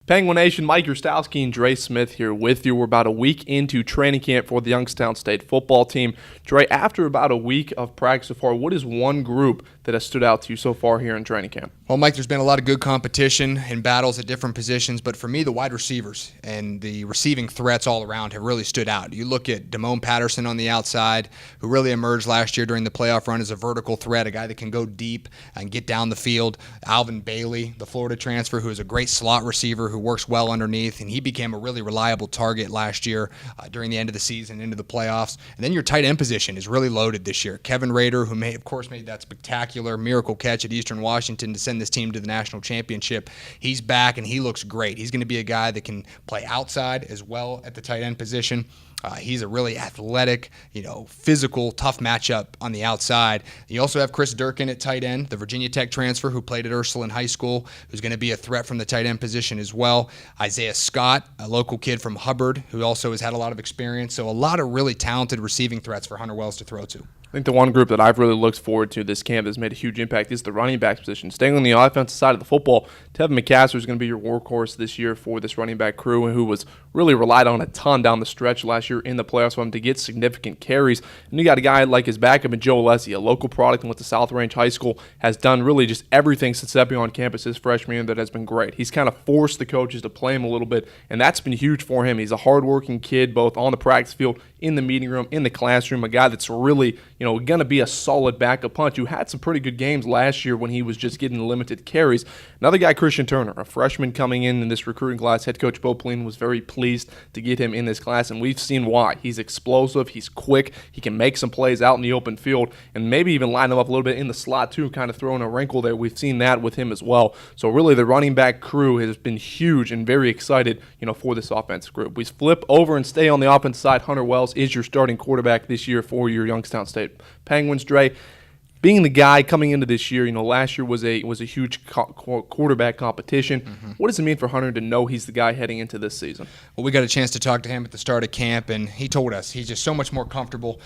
Penguin Nation, Mike Yourstowsky and Drae Smith here with you. We're about a week into training camp for the Youngstown State football team. Drae, after about a week of practice so far, what is one group that has stood out to you so far here in training camp? Well, Mike, there's been a lot of good competition and battles at different positions, but for me, the wide receivers and the receiving threats all around have really stood out. You look at Damone Patterson on the outside, who really emerged last year during the playoff run as a vertical threat, a guy that can go deep and get down the field. Alvin Bailey, the Florida transfer, who is a great slot receiver who works well underneath, and he became a really reliable target last year during the end of the season into the playoffs. And then your tight end position is really loaded this year. Kevin Rader, who made that spectacular miracle catch at Eastern Washington to send this team to the national championship, he's back and he looks great. He's going to be a guy that can play outside as well at the tight end position. He's a really athletic, physical, tough matchup on the outside. You also have Chris Durkin at tight end, the Virginia Tech transfer who played at Ursuline High School, who's going to be a threat from the tight end position as well. Isaiah Scott, a local kid from Hubbard, who also has had a lot of experience. So a lot of really talented receiving threats for Hunter Wells to throw to. I think the one group that I've really looked forward to this camp that's made a huge impact is the running back position. Staying on the offensive side of the football, Tevin McCaster is going to be your workhorse this year for this running back crew, who was really relied on a ton down the stretch last year in the playoffs for him to get significant carries. And you got a guy like his backup in Joe Alessi, a local product and went to South Range High School, has done really just everything since stepping on campus his freshman year that has been great. He's kind of forced the coaches to play him a little bit, and that's been huge for him. He's a hardworking kid, both on the practice field, in the meeting room, in the classroom, a guy that's really, going to be a solid backup punch who had some pretty good games last year when he was just getting limited carries. Another guy, Christian Turner, a freshman coming in this recruiting class. Head coach Bo Pelin was very pleased to get him in this class, and we've seen why. He's explosive, he's quick, he can make some plays out in the open field, and maybe even line him up a little bit in the slot too, kind of throwing a wrinkle there. We've seen that with him as well. So really the running back crew has been huge and very excited, for this offensive group. We flip over and stay on the offensive side. Hunter Wells is your starting quarterback this year for your Youngstown State Penguins. Drae, being the guy coming into this year, last year was a huge quarterback competition. Mm-hmm. What does it mean for Hunter to know he's the guy heading into this season? Well, we got a chance to talk to him at the start of camp, and he told us he's just so much more comfortable,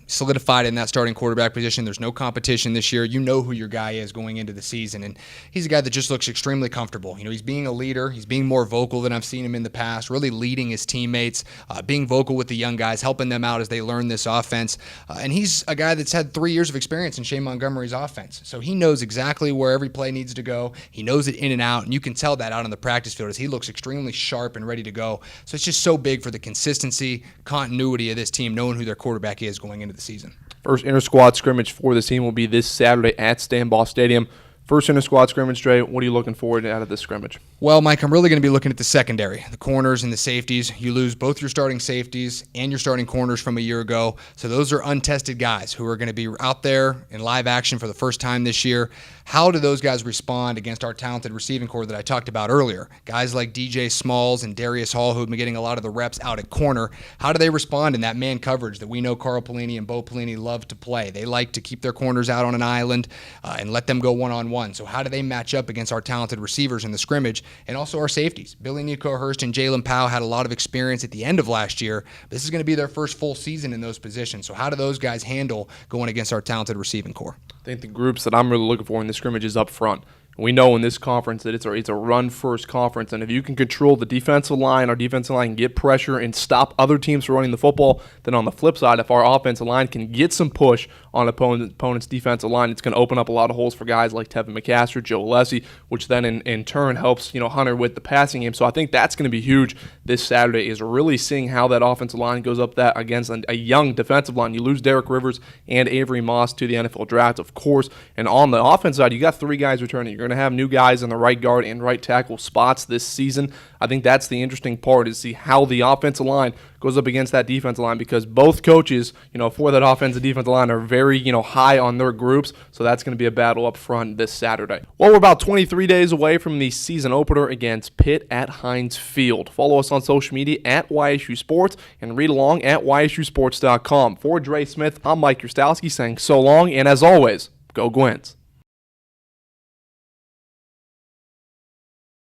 solidified in that starting quarterback position. There's no competition this year. You know who your guy is going into the season, and he's a guy that just looks extremely comfortable. He's being a leader. He's being more vocal than I've seen him in the past, really leading his teammates, being vocal with the young guys, helping them out as they learn this offense. And he's a guy that's had 3 years of experience in Shane Montgomery's offense. So he knows exactly where every play needs to go. He knows it in and out, and you can tell that out on the practice field as he looks extremely sharp and ready to go. So it's just so big for the consistency, continuity of this team, knowing who their quarterback is going into the season. First inter-squad scrimmage for this team will be this Saturday at Stanbaugh Stadium. First inter-squad scrimmage, Drae, what are you looking forward to out of this scrimmage? Well, Mike, I'm really going to be looking at the secondary, the corners and the safeties. You lose both your starting safeties and your starting corners from a year ago. So those are untested guys who are going to be out there in live action for the first time this year. How do those guys respond against our talented receiving corps that I talked about earlier? Guys like DJ Smalls and Darius Hall, who have been getting a lot of the reps out at corner. How do they respond in that man coverage that we know Carl Pelini and Bo Pelini love to play? They like to keep their corners out on an island and let them go one-on-one. So how do they match up against our talented receivers in the scrimmage? And also our safeties. Billy Nico-Hurst and Jalen Powell had a lot of experience at the end of last year. This is going to be their first full season in those positions. So how do those guys handle going against our talented receiving corps? I think the groups that I'm really looking for in this scrimmage is up front. We know in this conference that it's a run-first conference, and if you can control the defensive line, our defensive line can get pressure and stop other teams from running the football, then on the flip side, if our offensive line can get some push on opponent's defensive line, it's going to open up a lot of holes for guys like Tevin McCaster, Joe Alessi, which then in turn helps Hunter with the passing game. So I think that's going to be huge this Saturday, is really seeing how that offensive line goes up that against a young defensive line. You lose Derek Rivers and Avery Moss to the NFL draft, of course, and on the offense side, you got 3 guys returning. You're going to have new guys in the right guard and right tackle spots this season. I think that's the interesting part, is see how the offensive line goes up against that defensive line, because both coaches, for that offensive defensive line are very, high on their groups. So that's going to be a battle up front this Saturday. Well, we're about 23 days away from the season opener against Pitt at Heinz Field. Follow us on social media at YSU Sports and read along at YSUsports.com. For Drae Smith, I'm Mike Yourstowsky saying so long, and as always, go Gwents.